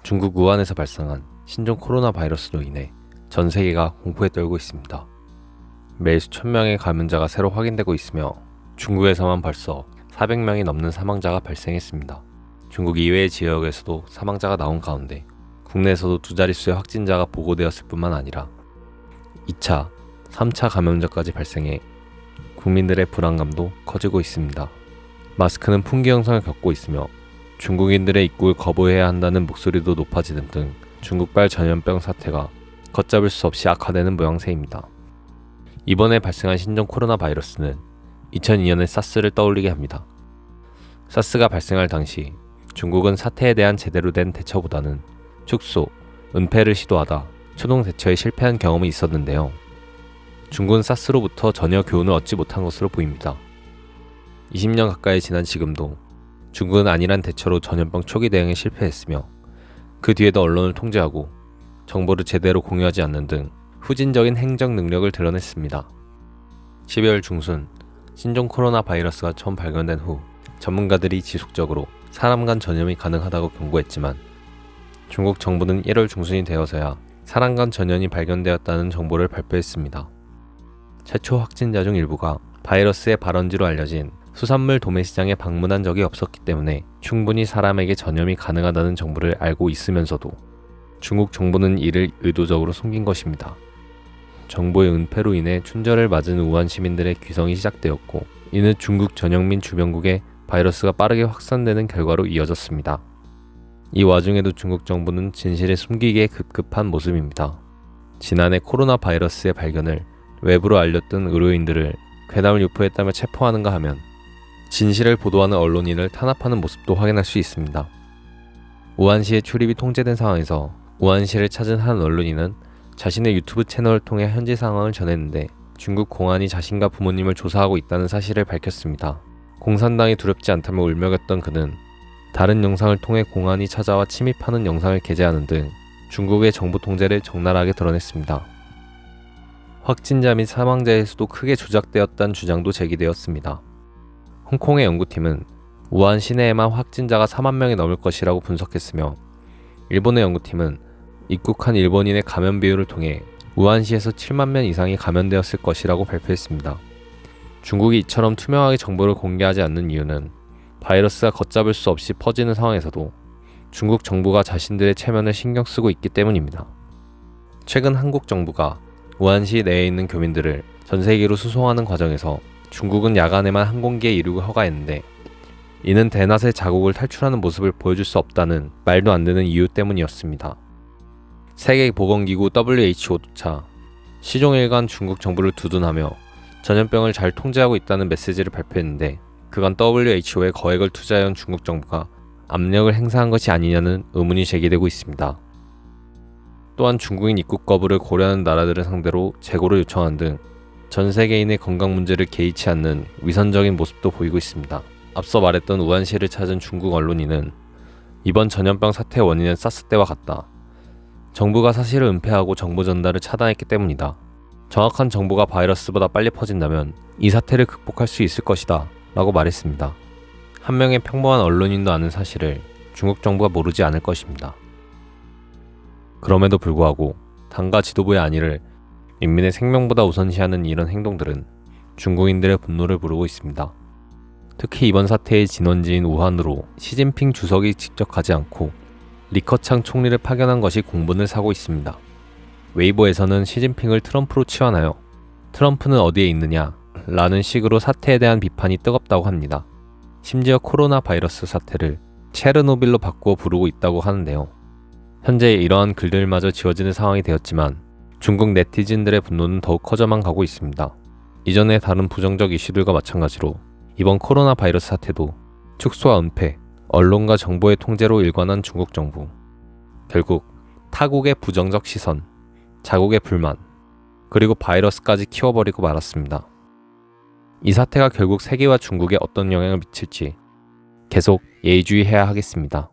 중국 우한에서 발생한 신종 코로나 바이러스로 인해 전 세계가 공포에 떨고 있습니다. 매일 수천 명의 감염자가 새로 확인되고 있으며 중국에서만 벌써 400명이 넘는 사망자가 발생했습니다. 중국 이외의 지역에서도 사망자가 나온 가운데 국내에서도 두 자릿수의 확진자가 보고되었을 뿐만 아니라 2차, 3차 감염자까지 발생해 국민들의 불안감도 커지고 있습니다. 마스크는 품귀 형성을 겪고 있으며 중국인들의 입국을 거부해야 한다는 목소리도 높아지는 등 중국발 전염병 사태가 걷잡을 수 없이 악화되는 모양새입니다. 이번에 발생한 신종 코로나 바이러스는 2002년의 사스를 떠올리게 합니다. 사스가 발생할 당시 중국은 사태에 대한 제대로 된 대처보다는 축소, 은폐를 시도하다 초동 대처에 실패한 경험이 있었는데요. 중국은 사스로부터 전혀 교훈을 얻지 못한 것으로 보입니다. 20년 가까이 지난 지금도 중국은 안일한 대처로 전염병 초기 대응에 실패했으며 그 뒤에도 언론을 통제하고 정보를 제대로 공유하지 않는 등 후진적인 행정 능력을 드러냈습니다. 12월 중순 신종 코로나 바이러스가 처음 발견된 후 전문가들이 지속적으로 사람 간 전염이 가능하다고 경고했지만 중국 정부는 1월 중순이 되어서야 사람 간 전염이 발견되었다는 정보를 발표했습니다. 최초 확진자 중 일부가 바이러스의 발원지로 알려진 수산물 도매시장에 방문한 적이 없었기 때문에 충분히 사람에게 전염이 가능하다는 정보를 알고 있으면서도 중국 정부는 이를 의도적으로 숨긴 것입니다. 정보의 은폐로 인해 춘절을 맞은 우한 시민들의 귀성이 시작되었고 이는 중국 전역민 주변국에 바이러스가 빠르게 확산되는 결과로 이어졌습니다. 이 와중에도 중국 정부는 진실을 숨기기에 급급한 모습입니다. 지난해 코로나 바이러스의 발견을 외부로 알렸던 의료인들을 괴담을 유포했다며 체포하는가 하면 진실을 보도하는 언론인을 탄압하는 모습도 확인할 수 있습니다. 우한시의 출입이 통제된 상황에서 우한시를 찾은 한 언론인은 자신의 유튜브 채널을 통해 현지 상황을 전했는데 중국 공안이 자신과 부모님을 조사하고 있다는 사실을 밝혔습니다. 공산당이 두렵지 않다며 울먹였던 그는 다른 영상을 통해 공안이 찾아와 침입하는 영상을 게재하는 등 중국의 정부 통제를 적나라하게 드러냈습니다. 확진자 및 사망자의 수도 크게 조작되었다는 주장도 제기되었습니다. 홍콩의 연구팀은 우한 시내에만 확진자가 4만 명이 넘을 것이라고 분석했으며 일본의 연구팀은 입국한 일본인의 감염 비율을 통해 우한시에서 7만 명 이상이 감염되었을 것이라고 발표했습니다. 중국이 이처럼 투명하게 정보를 공개하지 않는 이유는 바이러스가 걷잡을 수 없이 퍼지는 상황에서도 중국 정부가 자신들의 체면을 신경 쓰고 있기 때문입니다. 최근 한국 정부가 우한시 내에 있는 교민들을 전 세계로 수송하는 과정에서 중국은 야간에만 항공기에 이륙을 허가했는데 이는 대낮에 자국을 탈출하는 모습을 보여줄 수 없다는 말도 안 되는 이유 때문이었습니다. 세계보건기구 WHO조차 시종일관 중국 정부를 두둔하며 전염병을 잘 통제하고 있다는 메시지를 발표했는데 그간 WHO에 거액을 투자해온 중국 정부가 압력을 행사한 것이 아니냐는 의문이 제기되고 있습니다. 또한 중국인 입국 거부를 고려하는 나라들을 상대로 재고를 요청한 등 전 세계인의 건강 문제를 개의치 않는 위선적인 모습도 보이고 있습니다. 앞서 말했던 우한시를 찾은 중국 언론인은 이번 전염병 사태의 원인은 사스 때와 같다. 정부가 사실을 은폐하고 정보 전달을 차단했기 때문이다. 정확한 정보가 바이러스보다 빨리 퍼진다면 이 사태를 극복할 수 있을 것이다 라고 말했습니다. 한 명의 평범한 언론인도 아는 사실을 중국 정부가 모르지 않을 것입니다. 그럼에도 불구하고 당과 지도부의 안위를 인민의 생명보다 우선시하는 이런 행동들은 중국인들의 분노를 부르고 있습니다. 특히 이번 사태의 진원지인 우한으로 시진핑 주석이 직접 가지 않고 리커창 총리를 파견한 것이 공분을 사고 있습니다. 웨이보에서는 시진핑을 트럼프로 치환하여 트럼프는 어디에 있느냐 라는 식으로 사태에 대한 비판이 뜨겁다고 합니다. 심지어 코로나 바이러스 사태를 체르노빌로 바꾸어 부르고 있다고 하는데요. 현재 이러한 글들마저 지워지는 상황이 되었지만 중국 네티즌들의 분노는 더욱 커져만 가고 있습니다. 이전의 다른 부정적 이슈들과 마찬가지로 이번 코로나 바이러스 사태도 축소와 은폐, 언론과 정보의 통제로 일관한 중국 정부. 결국 타국의 부정적 시선, 자국의 불만, 그리고 바이러스까지 키워버리고 말았습니다. 이 사태가 결국 세계와 중국에 어떤 영향을 미칠지 계속 예의주의해야 하겠습니다.